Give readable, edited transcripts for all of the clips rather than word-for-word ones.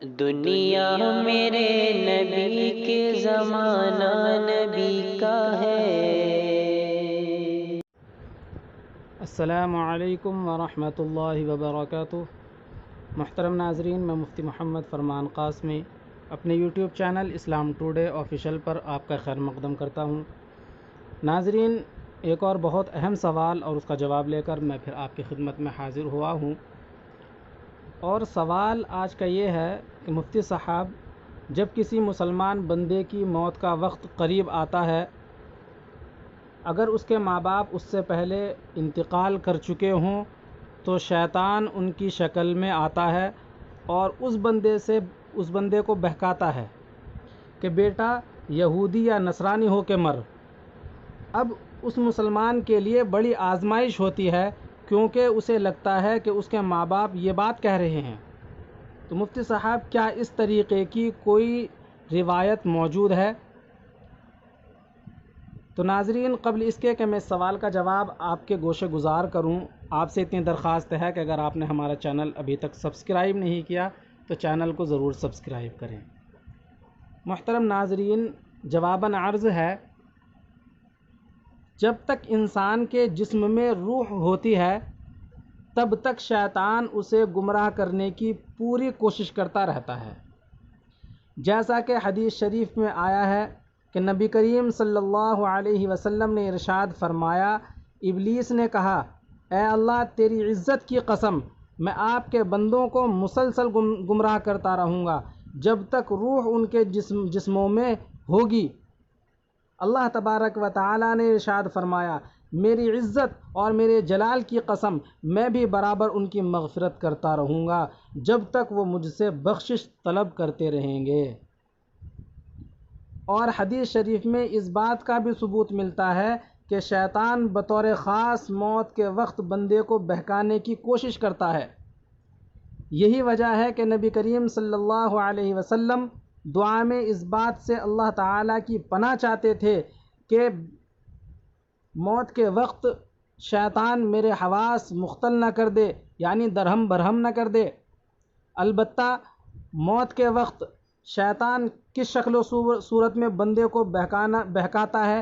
دنیا میرے نبی کے زمانہ نبی کا ہے۔ السلام علیکم ورحمۃ اللہ وبرکاتہ۔ محترم ناظرین، میں مفتی محمد فرمان قاسمی اپنے یوٹیوب چینل اسلام ٹوڈے آفیشیل پر آپ کا خیر مقدم کرتا ہوں۔ ناظرین، ایک اور بہت اہم سوال اور اس کا جواب لے کر میں پھر آپ کی خدمت میں حاضر ہوا ہوں، اور سوال آج کا یہ ہے کہ مفتی صاحب، جب کسی مسلمان بندے کی موت کا وقت قریب آتا ہے، اگر اس کے ماں باپ اس سے پہلے انتقال کر چکے ہوں تو شیطان ان کی شکل میں آتا ہے اور اس بندے کو بہکاتا ہے کہ بیٹا یہودی یا نصرانی ہو کے مر۔ اب اس مسلمان کے لیے بڑی آزمائش ہوتی ہے، کیونکہ اسے لگتا ہے کہ اس کے ماں باپ یہ بات کہہ رہے ہیں۔ تو مفتی صاحب، کیا اس طریقے کی کوئی روایت موجود ہے؟ تو ناظرین، قبل اس کے کہ میں سوال کا جواب آپ کے گوشے گزار کروں، آپ سے اتنی درخواست ہے کہ اگر آپ نے ہمارا چینل ابھی تک سبسکرائب نہیں کیا تو چینل کو ضرور سبسکرائب کریں۔ محترم ناظرین، جواباً عرض ہے، جب تک انسان کے جسم میں روح ہوتی ہے تب تک شیطان اسے گمراہ کرنے کی پوری کوشش کرتا رہتا ہے۔ جیسا کہ حدیث شریف میں آیا ہے کہ نبی کریم صلی اللہ علیہ وسلم نے ارشاد فرمایا، ابلیس نے کہا، اے اللہ، تیری عزت کی قسم، میں آپ کے بندوں کو مسلسل گمراہ کرتا رہوں گا جب تک روح ان کے جسموں میں ہوگی۔ اللہ تبارک و تعالی نے ارشاد فرمایا، میری عزت اور میرے جلال کی قسم، میں بھی برابر ان کی مغفرت کرتا رہوں گا جب تک وہ مجھ سے بخشش طلب کرتے رہیں گے۔ اور حدیث شریف میں اس بات کا بھی ثبوت ملتا ہے کہ شیطان بطور خاص موت کے وقت بندے کو بہکانے کی کوشش کرتا ہے۔ یہی وجہ ہے کہ نبی کریم صلی اللہ علیہ وسلم دعا میں اس بات سے اللہ تعالیٰ کی پناہ چاہتے تھے کہ موت کے وقت شیطان میرے حواس مختل نہ کر دے، یعنی درہم برہم نہ کر دے۔ البتہ موت کے وقت شیطان کس شکل و صورت میں بندے کو بہکاتا ہے،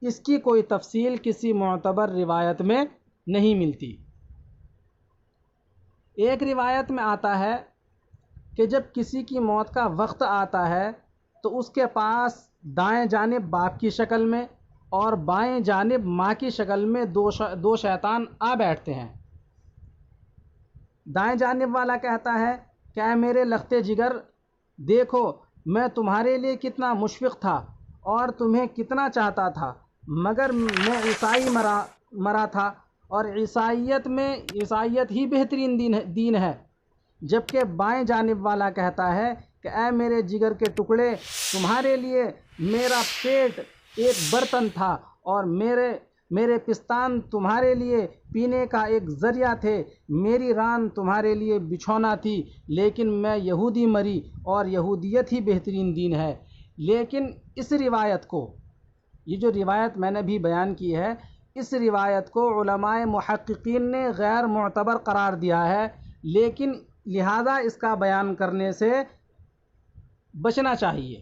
اس کی کوئی تفصیل کسی معتبر روایت میں نہیں ملتی۔ ایک روایت میں آتا ہے کہ جب کسی کی موت کا وقت آتا ہے تو اس کے پاس دائیں جانب باپ کی شکل میں اور بائیں جانب ماں کی شکل میں دو شیطان آ بیٹھتے ہیں۔ دائیں جانب والا کہتا ہے کہ اے میرے لختے جگر، دیکھو میں تمہارے لیے کتنا مشفق تھا اور تمہیں کتنا چاہتا تھا، مگر میں عیسائی مرا تھا، اور عیسائیت ہی بہترین دین ہے۔ جبکہ بائیں جانب والا کہتا ہے کہ اے میرے جگر کے ٹکڑے، تمہارے لیے میرا پیٹ ایک برتن تھا اور میرے پستان تمہارے لیے پینے کا ایک ذریعہ تھے، میری ران تمہارے لیے بچھونا تھی، لیکن میں یہودی مری اور یہودیت ہی بہترین دین ہے۔ لیکن اس روایت کو، یہ جو روایت میں نے بھی بیان کی ہے، اس روایت کو علماء محققین نے غیر معتبر قرار دیا ہے، لیکن لہذا اس کا بیان کرنے سے بچنا چاہیے۔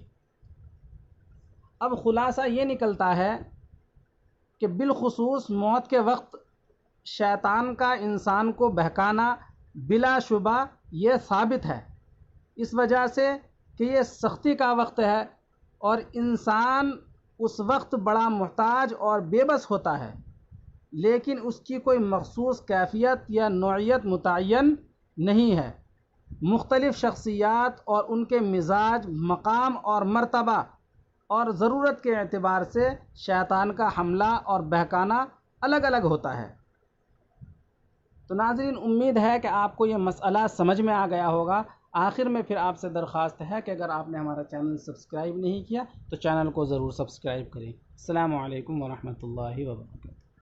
اب خلاصہ یہ نکلتا ہے کہ بالخصوص موت کے وقت شیطان کا انسان کو بہکانا بلا شبہ یہ ثابت ہے، اس وجہ سے کہ یہ سختی کا وقت ہے اور انسان اس وقت بڑا محتاج اور بے بس ہوتا ہے، لیکن اس کی کوئی مخصوص کیفیت یا نوعیت متعین نہیں ہے۔ مختلف شخصیات اور ان کے مزاج، مقام اور مرتبہ اور ضرورت کے اعتبار سے شیطان کا حملہ اور بہکانا الگ الگ ہوتا ہے۔ تو ناظرین، امید ہے کہ آپ کو یہ مسئلہ سمجھ میں آ گیا ہوگا۔ آخر میں پھر آپ سے درخواست ہے کہ اگر آپ نے ہمارا چینل سبسکرائب نہیں کیا تو چینل کو ضرور سبسکرائب کریں۔ السلام علیکم ورحمۃ اللہ وبرکاتہ۔